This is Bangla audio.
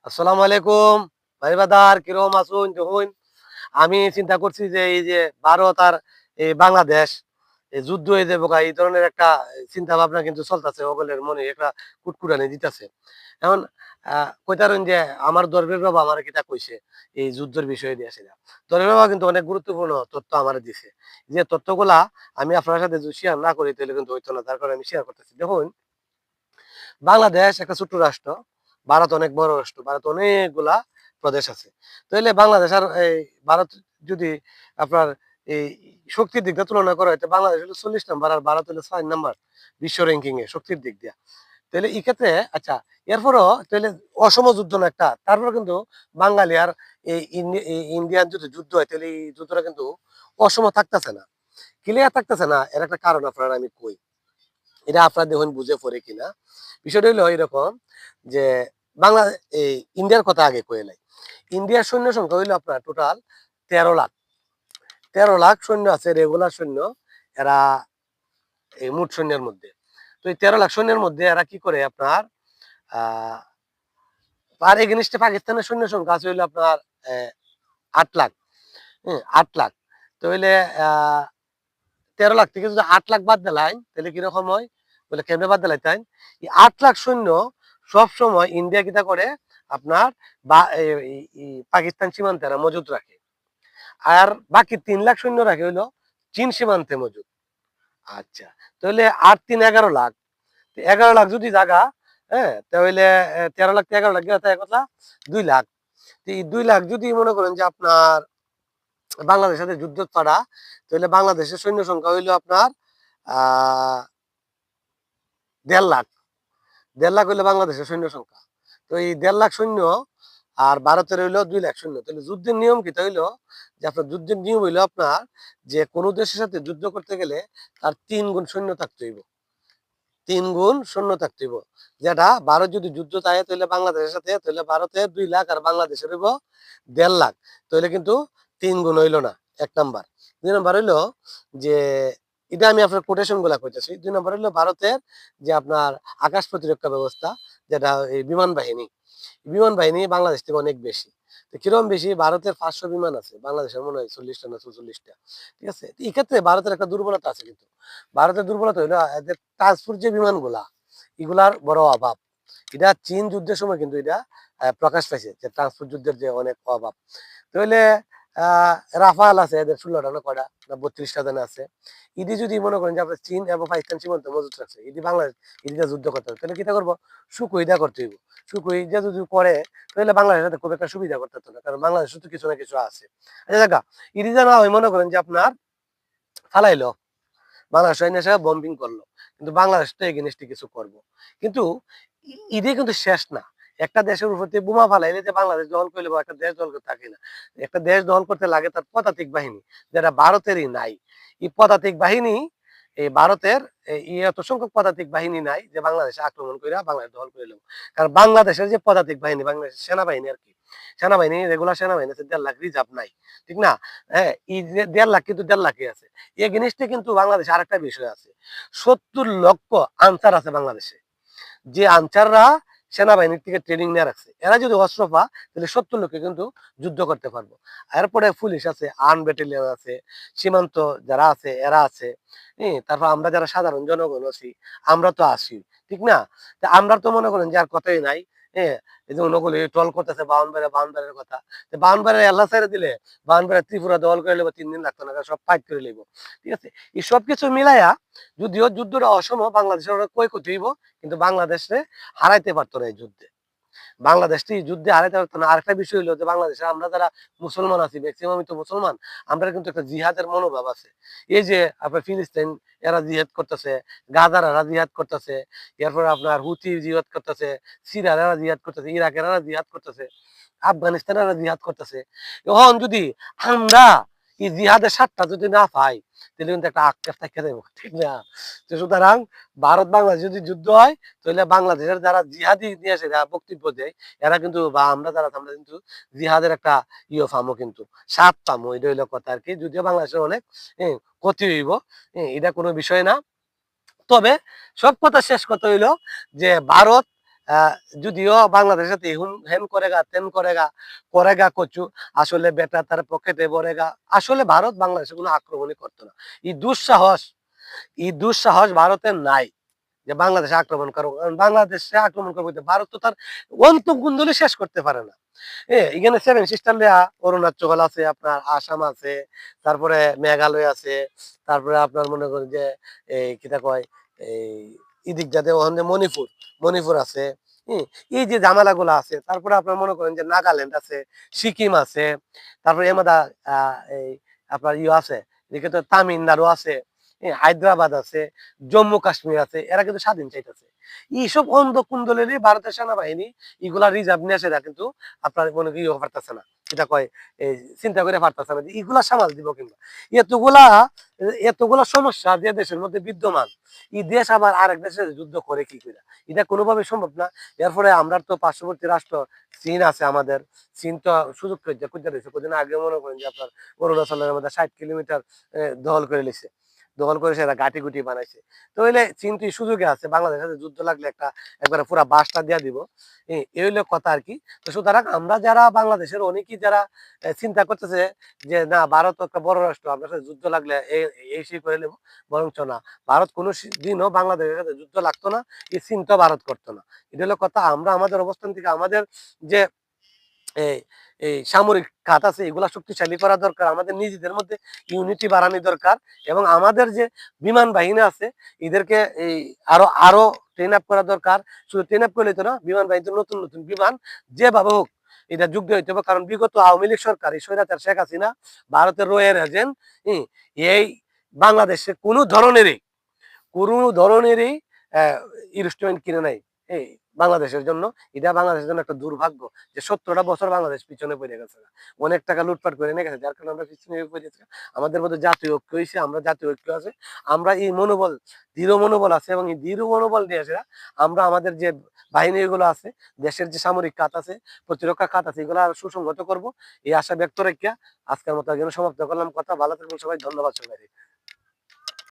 আসসালামু আলাইকুম ভাই বাদার কিরকম আছুন যখন আমি চিন্তা করছি যে এই যে ভারত আর এই বাংলাদেশ এই যুদ্ধ হয়ে যাবো এই ধরনের একটা চিন্তা ভাবনা কিন্তু চলতেছে ওগুলোর মনে একটা কুটকুটানি দিতেছে এখন কইতারেন যে আমার দরবের বাবা আমার কিতা কইছে এই যুদ্ধের বিষয়ে দিয়ে সেটা দরবের বাবা কিন্তু অনেক গুরুত্বপূর্ণ তথ্য আমার দিছে যে তথ্যগুলা আমি আপনার সাথে যদি শেয়ার না করি তাহলে কিন্তু হইতো না তার কারণে আমি শেয়ার করতেছি দেখুন বাংলাদেশ একটা ছোট্ট রাষ্ট্র, ভারত অনেক বড় রাষ্ট্র, ভারত অনেকগুলা প্রদেশ আছে। তাইলে বাংলাদেশ আর এই ভারত যদি আপনার এই শক্তির দিক দিয়ে তুলনা করা হয় তো বাংলাদেশ হলো 40 নাম্বার আর ভারত হলো 6 নাম্বার বিশ্ব র‍্যাংকিং এ শক্তির দিক দিয়ে। তাইলে এই ক্ষেত্রে আচ্ছা এরপরও তাইলে অসম যুদ্ধ না একটা তারপর কিন্তু বাঙালি আর এই ইন্ডিয়ান যদি যুদ্ধ হয় তাহলে এই যুদ্ধটা কিন্তু অসম থাকতেছে না। ক্লিয়ার থাকতেছে না এর একটা কারণ আপনারা আমি কই। এটা আপনারা দেখুন বুঝে পড়ে কিনা বিষয়টা হলো এরকম যে বাংলা এই ইন্ডিয়ার কথা আগে কয়ে নাই ইন্ডিয়ার সৈন্য সংখ্যা হইলো আপনার টোটাল 13 লাখ 13 লাখ সৈন্য আছে রেগুলার সৈন্য এরা এই মোট সৈন্যের মধ্যে তো এই 13 লাখ সৈন্যের মধ্যে এরা কি করে আপনার আহ তার এগেনিস্টে পাকিস্তানের সৈন্য সংখ্যা আছে হইলো আপনার 8 লাখ। হ্যাঁ 8 লাখ তো হইলে 13 লাখ থেকে যদি 8 লাখ বাদ দিলাই তাহলে কিরকম হয় বলে কেমনে বাদ দিলাই তাই এই 8 লাখ সৈন্য সব সময় ইন্ডিয়া কিটা করে আপনার পাকিস্তান সীমান্তে এরা মজুদ রাখে আর বাকি 3 লাখ সৈন্য রাখে হইলো চীন সীমান্তে মজুদ। আচ্ছা তাহলে 8 3 11 লাখ 11 লাখ যদি জায়গা হ্যাঁ তাহলে 13 লাখ 11 লাখ গেলে তাই কথা 2 লাখ। এই 2 লাখ যদি মনে করেন যে আপনার বাংলাদেশের সাথে যুদ্ধ ছাড়া তাহলে বাংলাদেশের সৈন্য সংখ্যা হইলো আপনার আহ 1.5 লাখ 1.5 লাখ হইলো বাংলাদেশের সৈন্য সংখ্যা তো এই 1.5 লাখ সৈন্য আর ভারতের হইলো 2 লাখ সৈন্য তাহলে যুদ্ধের নিয়ম কি হইলো যে আপনার যুদ্ধের নিয়ম হইলো আপনার যে কোনো দেশের সাথে যুদ্ধ করতে গেলে তার 3 গুণ সৈন্য থাকতে হইব 3 গুণ সৈন্য থাকতে হইব যেটা ভারত যদি যুদ্ধ চায় তাহলে বাংলাদেশের সাথে তাহলে ভারতের 2 লাখ আর বাংলাদেশের হইব 1.5 লাখ তাহলে কিন্তু 3 গুণ হইলো না এক নাম্বার 2 নাম্বার হইলো যে এটা আমি আপনার কোটেশন গুলা কইতেছি 2 নাম্বার হইলো ভারতের যে আপনার আকাশ প্রতিরক্ষা ব্যবস্থা যেটা এই বিমান বাহিনী বাংলাদেশ থেকে অনেক বেশি তো কিরকম বেশি ভারতের 500 বিমান আছে বাংলাদেশের মনে হয় 40টা না 44টা ঠিক আছে এই ক্ষেত্রে ভারতের একটা দুর্বলতা আছে কিন্তু ভারতের দুর্বলতা হইলো এদের ট্রান্সপোর্ট যে বিমানগুলা এগুলার বড় অভাব এটা চীন যুদ্ধের সময় কিন্তু এটা প্রকাশ পাইছে যে ট্রান্সপোর্ট যুদ্ধের যে অনেক অভাব তাহলে রাফাল আছে এদের 16টা না কয়টা না 32টা জানা আছে ইডি যদি মনে করেন যে আপনার চীন এবং পাকিস্তান সীমান্ত মজুত রাখছে ইডি বাংলাদেশ ইডিটা যুদ্ধ করতে হবে তাহলে কিটা করবো সুকুইদা করতে হইব সুকুইদা যদি করে তাহলে বাংলাদেশের সাথে খুব একটা সুবিধা করতে হতো না কারণ বাংলাদেশে তো কিছু না কিছু আছে আচ্ছা দেখা ইডিটা না হয় মনে করেন যে আপনার ফালাইলো বাংলাদেশ এসে বম্বিং করলো কিন্তু বাংলাদেশ তো এগেনিস্টে কিছু করবো কিন্তু ইডি কিন্তু শেষ না একটা দেশের উপর দিয়ে বোমা ফালাইলে যে বাংলাদেশ দখল করলে বা একটা দেশ দখল করতে থাকে না একটা দেশ দখল করতে লাগে তার পদাতিক বাহিনী যেটা ভারতেরই নাই এই পদাতিক বাহিনী এই ভারতের এত সংখ্যক পদাতিক বাহিনী নাই যে বাংলাদেশে আক্রমণ করে বাংলাদেশ দখল করে নেব কারণ বাংলাদেশের যে পদাতিক বাহিনী বাংলাদেশের সেনাবাহিনী আর কি সেনাবাহিনী রেগুলার সেনাবাহিনী আছে 1.5 লাখ রিজার্ভ নাই ঠিক না হ্যাঁ এই 1.5 লাখ কিন্তু 1.5 লাখই আছে এগেনিস্টে কিন্তু বাংলাদেশে আরেকটা বিষয় আছে 70 লক্ষ আনসার আছে বাংলাদেশে যে আনসাররা সেনাবাহিনীর থেকে ট্রেনিং নিয়ে রাখছে এরা যদি অস্ত্র পা তাহলে 70 লক্ষ কিন্তু যুদ্ধ করতে পারবো এরপরে পুলিশ আছে আর্ম ব্যাটালিয়ন আছে সীমান্ত যারা আছে এরা আছে হ্যাঁ তারপর আমরা যারা সাধারণ জনগণ আছি আমরা তো আছি ঠিক না তা আমরা তো মনে করেন যে আর কথাই নাই হ্যাঁ এই যে ওগুলো টল করতেছে বাউন্ডারের কথা বাউন্ডারের এল্লা ছেড়ে দিলে বাউন্ডারের ত্রিপুরা দল করে নেবো 3 দিন লাগতো না সব ফাইট করে নেবো ঠিক আছে এই সব কিছু মিলাইয়া যদিও যুদ্ধটা অসম বাংলাদেশের ক্ষয়ক্ষতি হইব কিন্তু বাংলাদেশে হারাইতে পারতো না এই যুদ্ধে বাংলাদেশটি যুদ্ধে হারাইতে পারতো না আরেকটা বিষয় হলো যে বাংলাদেশে আমরা যারা মুসলমান আছি ম্যাক্সিমামই তো মুসলমান আমরা কিন্তু একটা জিহাদের মনোভাব আছে এই যে আপনার ফিলিস্তিন এরা জিহাদ করতেছে গাজার এরা জিহাদ করতেছে এরপর আপনার হুতি জিহাদ করতেছে সিরিয়ার এরা জিহাদ করতেছে ইরাকের এরা জিহাদ করতেছে আফগানিস্তান এরা জিহাদ করতেছে এখন যদি আমরা এই জিহাদের স্বাদটা যদি না পাই তাহলে কিন্তু একটা আক্ষেপ থাকে দেবো ঠিক না তো সুতরাং ভারত বাংলাদেশ যদি যুদ্ধ হয় তাহলে বাংলাদেশের যারা জিহাদি নিয়ে আসে যারা বক্তব্য দেয় এরা কিন্তু বা আমরা যারা আমরা কিন্তু জিহাদের একটা পামো কিন্তু স্বাদ পামো এটা হইলো কথা আর কি যদিও বাংলাদেশের অনেক ক্ষতি হইব এটা কোনো বিষয় না তবে সব কথা শেষ কথা হইলো যে ভারত আহ, যদিও বাংলাদেশের সাথে হুম হেন করেগা তেন করেগা করেগা কচু, আসলে বেটা তার পকেটে ভরেগা। আসলে ভারত বাংলাদেশে কোনো আক্রমণই করতো না। এই দুঃসাহস, এই দুঃসাহস ভারতের নাই যে বাংলাদেশে আক্রমণ করবো। কারণ বাংলাদেশে আক্রমণ করবো কিন্তু ভারত তো তার অন্তঃকুণ্ডলী শেষ করতে পারে না। এখানে সেভেন সিস্টার লেয়া অরুণাচল আছে, আপনার আসাম আছে, তারপরে মেঘালয় আছে, তারপরে আপনার মনে করেন যে এই কিতা কয় এই ইদিক যাতে ওখানে মণিপুর, মণিপুর আছে। হম, এই যে ঝামেলা গুলো আছে, তারপরে আপনার মনে করেন যে নাগাল্যান্ড আছে, সিকিম আছে, তারপরে এমাদা এই আপনার ইয়ে আছে, এদিকে তো তামিলনাড়ু আছে, হায়দ্রাবাদ আছে, জম্মু কাশ্মীর আছে, এরা কিন্তু স্বাধীন চাইতেছে। এইসব অন্ধ কুন্দলেরই ভারতের সেনাবাহিনী এগুলা রিজার্ভ নিয়ে আসে, কিন্তু আপনার মনে কি পারতেছে না, এটা কয় এই চিন্তা করে পারতেছে না যে এগুলা সামাল দিব কিংবা এতগুলা এতগুলা সমস্যা যে দেশের মধ্যে বিদ্যমান, এই দেশ আবার আরেক দেশের যুদ্ধ করে কি করে, এটা কোনোভাবে সম্ভব না। এর ফলে আমরা তো পার্শ্ববর্তী রাষ্ট্র চীন আছে আমাদের, চীন তো সুযোগ করে খুঁজে দিয়েছে। কদিন আগে মনে করেন যে আপনার অরুণাচলের মধ্যে 60 কিলোমিটার দখল করে লিছে, দখল করে সেটা গাটি গুটি বানাইছে। তো হইলে চীন তো এই সুযোগে আছে, বাংলাদেশের সাথে যুদ্ধ লাগলে একটা একবারে পুরা বাসটা দিয়া দিব, এই হইলো কথা আর কি। তো সুতরাং আমরা যারা বাংলাদেশের অনেকেই যারা চিন্তা করতেছে যে না ভারত একটা বড় রাষ্ট্র, আপনার সাথে যুদ্ধ লাগলে এই সেই করে নেবো, বরঞ্চ না, ভারত কোনো দিনও বাংলাদেশের সাথে যুদ্ধ লাগতো না, এই চিন্তা ভারত করতো না। এটা হলো কথা। আমরা আমাদের অবস্থান থেকে আমাদের যে এই এই সামরিক খাত আছে এগুলা শক্তিশালী করা দরকার, আমাদের নিজেদের মধ্যে ইউনিটি বাড়ানো দরকার, এবং আমাদের যে বিমান বাহিনী আছে এদেরকে এই আরো আরো ট্রেন আপ করা দরকার। শুধু ট্রেন আপ করলে তো না, বিমান বাহিনীতে নতুন নতুন বিমান যেভাবে হোক এটা যুগ হইতে হবে। কারণ বিগত আওয়ামী লীগ সরকার, এই স্বৈরাচার শেখ হাসিনা ভারতের রয়ের এজেন্ট, এই বাংলাদেশে কোনো ধরনেরই ইনস্ট্রুমেন্ট কিনে নাই এই বাংলাদেশের জন্য। এটা বাংলাদেশের জন্য একটা দুর্ভাগ্য যে 17টা বছর বাংলাদেশ পিছনে পড়ে গেছে, অনেক টাকা লুটপাট করে নিয়ে গেছে, যার কারণে আমরা পিছনে পড়ে গেছি। আমাদের মধ্যে জাতীয় ঐক্য হয়েছে, আমরা জাতীয় ঐক্য আছে, আমরা এই মনোবল, দৃঢ় মনোবল আছে, এবং এই দৃঢ় মনোবল নিয়ে আসে আমরা আমাদের যে বাহিনী এগুলো আছে, দেশের যে সামরিক খাত আছে, প্রতিরক্ষা খাত আছে, এগুলো আরো সুসংহত করব, এই আশা ব্যক্ত রেখে আজকের মতো সমাপ্ত করলাম কথা। ভালো থাকবেন সবাই, ধন্যবাদ সবাই।